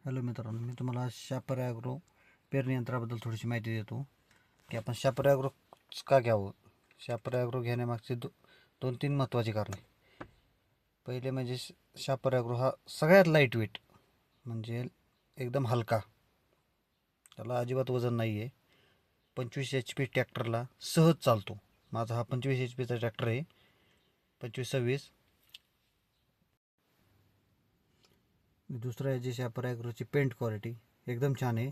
Hello मित्रांनो, मी तुम्हाला शापर agro पेरणी यंत्राबद्दल थोडीशी माहिती देतो की आपण शापर ॲग्रो का घ्यावं. शापर ॲग्रो घेण्यामागचे दोन तीन महत्त्वाची कारणे. पहिले म्हणजे शापर ॲग्रो हा सगळ्यात लाईट वेट, म्हणजे एकदम हलका, त्याला अजिबात वजन नाही आहे. 25 HP ट्रॅक्टरला सहज चालतो. माझा हा 25 HP चा ट्रॅक्टर आहे, 2526. दुसरं आहे जे शापर ॲग्रोची पेंट क्वालिटी एकदम छान आहे.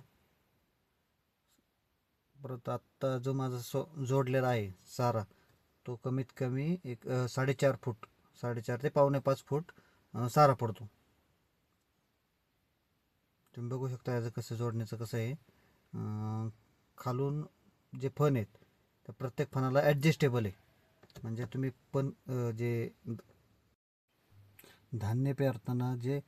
परत आत्ता जो माझा जोडलेला आहे सारा, तो कमीत कमी एक 4.5 फूट, 4.5 ते 4.25 फूट सारा पडतो. तुम्ही बघू शकता याचं कसं जोडण्याचं कसं आहे. खालून जे फण आहेत त्या प्रत्येक फणाला ॲडजस्टेबल आहे. म्हणजे तुम्ही पण जे धान्य पेरताना जे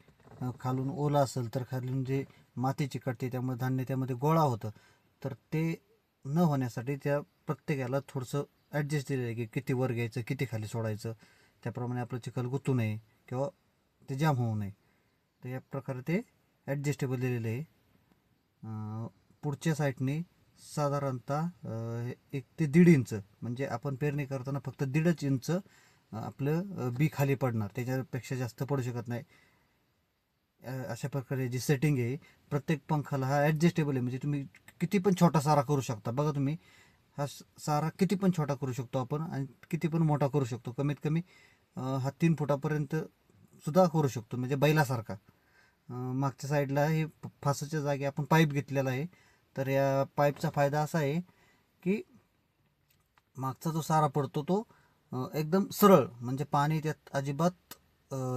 खालून ओला असेल तर खालून जे माती चिकटते, त्यामुळे धान्य त्यामध्ये गोळा होतं. तर ते न होण्यासाठी त्या प्रत्येकाला थोडंसं ॲडजस्ट दिलेलं आहे की किती वर घ्यायचं, किती खाली सोडायचं. त्याप्रमाणे आपलं चिखल गुंतू नये किंवा ते जाम होऊ नये. तर या प्रकारे ते ॲडजस्टेबल दिलेलं आहे. पुढच्या साईडने साधारणतः 1 ते 1.5 इंच, म्हणजे आपण पेरणी करताना फक्त 1.5 इंच आपलं बी खाली पडणार, त्याच्यापेक्षा जास्त पडू शकत नाही. अशा प्रकारे जी सेटिंग आहे, प्रत्येक पंखाला हा ॲडजस्टेबल आहे. म्हणजे तुम्ही किती पण छोटा सारा करू शकता. बघा तुम्ही, हा सारा किती पण छोटा करू शकतो आपण आणि किती पण मोठा करू शकतो. कमीत कमी हा 3 फुटापर्यंत सुद्धा करू शकतो, म्हणजे बैलासारखा. मागच्या साईडला हे फासाच्या जागी आपण पाईप घेतलेला आहे. तर या पाईपचा फायदा असा आहे की मागचा जो सारा पडतो तो एकदम सरळ, म्हणजे पाणी त्यात अजिबात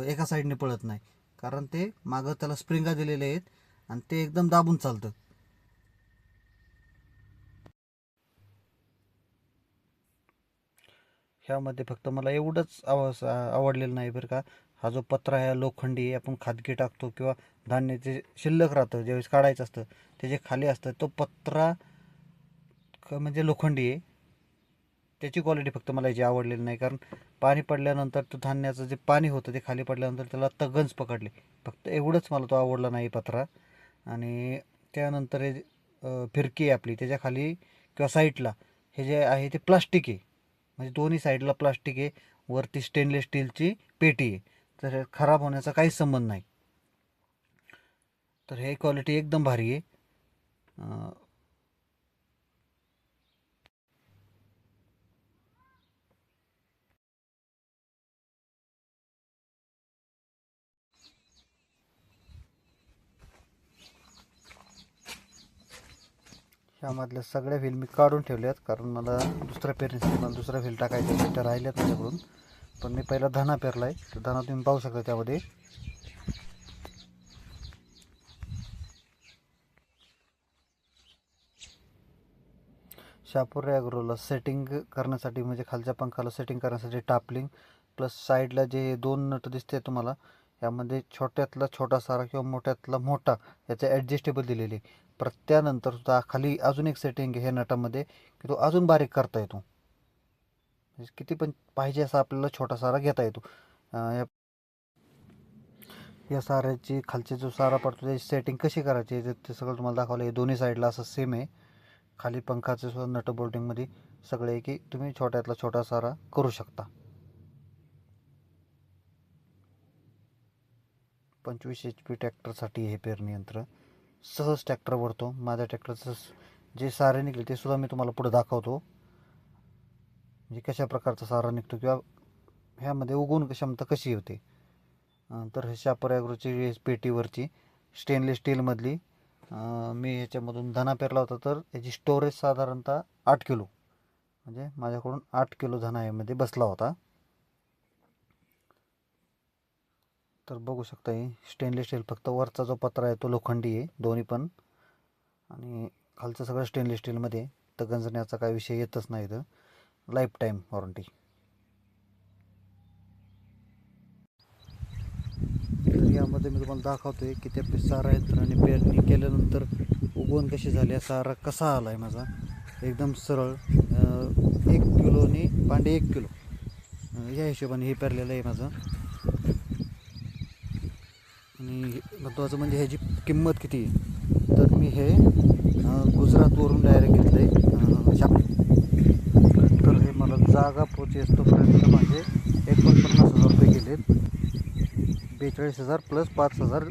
एका साईडने पळत नाही, कारण ते मागं त्याला स्प्रिंगा दिलेले आहेत आणि ते एकदम दाबून चालतं. ह्यामध्ये फक्त मला एवढंच आवडलेलं नाही बरं का, हा जो पत्रा आहे लोखंडी आहे. आपण खादकी टाकतो किंवा धान्याचे शिल्लक राहतं ज्यावेळेस काढायचं असतं, त्याचे खाली असतं तो पत्रा म्हणजे लोखंडी आहे. त्याची क्वालिटी फक्त मला याची आवडलेली नाही, कारण पाणी पडल्यानंतर तो धान्याचं जे पाणी होतं ते खाली पडल्यानंतर त्याला तगंज पकडले. फक्त एवढंच मला तो आवडला नाही पत्रा. आणि त्यानंतर हे फिरकी आहे आपली, त्याच्या खाली किंवा साईडला हे जे आहे ते प्लास्टिक आहे. म्हणजे दोन्ही साईडला प्लास्टिक आहे, वरती स्टेनलेस स्टीलची पेटी आहे. तर खराब होण्याचा काहीच संबंध नाही. तर हे क्वालिटी एकदम भारी आहे. ह्यामधल्या सगळ्या व्हील मी काढून ठेवल्यात, कारण मला दुसऱ्या पेरणीसाठी मला दुसरा व्हील टाकायच्या गोष्टी राहिल्यात माझ्याकडून. पण मी पहिला धना पेरला आहे, तर धना तुम्ही पाहू शकता त्यामध्ये. शापूर ॲग्रोला सेटिंग करण्यासाठी, म्हणजे खालच्या पंखाला सेटिंग करण्यासाठी टापलिंग प्लस साईडला जे 2 नट दिसते तुम्हाला, यामध्ये छोट्यातला छोटा सारा किंवा मोठ्यातला मोठा याचे ॲडजस्टेबल दिलेले. परत त्यानंतर सुद्धा खाली अजून एक सेटिंग आहे ह्या नटामध्ये की तो अजून बारीक करता येतो. म्हणजे किती पण पाहिजे असा आपल्याला छोटा सारा घेता येतो. या साऱ्याची खालचे जो सारा पडतो त्याची सेटिंग कशी करायची ते सगळं तुम्हाला दाखवलं आहे. दोन्ही साईडला असं सेम आहे. खाली पंखाचे सुद्धा नट बोल्टिंगमध्ये सगळे की तुम्ही छोट्यातला छोटा सारा करू शकता. 25 HP ट्रॅक्टरसाठी हे पेरणी यंत्र सहज ट्रॅक्टर भरतो. माझ्या ट्रॅक्टरचं जे सारे निघले ते सुद्धा मी तुम्हाला पुढे दाखवतो, म्हणजे कशा प्रकारचा सारा निघतो किंवा ह्यामध्ये उगवण क्षमता कशी होते. तर हे शापर ॲग्रोची पेटीवरची स्टेनलेस स्टीलमधली मी ह्याच्यामधून धना पेरला होता. तर याची स्टोरेज साधारणतः 8 किलो, म्हणजे माझ्याकडून 8 किलो धना यामध्ये बसला होता. तर बघू शकता ही स्टेनलेस स्टील, फक्त वरचा जो पत्रा आहे तो लोखंडी आहे दोन्ही पण, आणि खालचं सगळं स्टेनलेस स्टीलमध्ये. तर गंजण्याचा काही विषय येतच नाही. तर लाईफ टाईम वॉरंटी. तर यामध्ये मी तुम्हाला दाखवतो आहे की त्या सारा यंत्राने पेरणी केल्यानंतर उगवण कशी झाली, सारा कसा आला आहे माझा एकदम सरळ. 1 किलोने पांडे 1 किलो या हिशोबाने हे पेरलेलं आहे माझं. आणि महत्त्वाचं म्हणजे ह्याची किंमत किती आहे, तर मी हे गुजरातवरून डायरेक्ट घेतलं आहे. तर हे मला जागा पोचेस तोपर्यंत माझे 49,000 रुपये गेलेत. 42,000 प्लस 5,000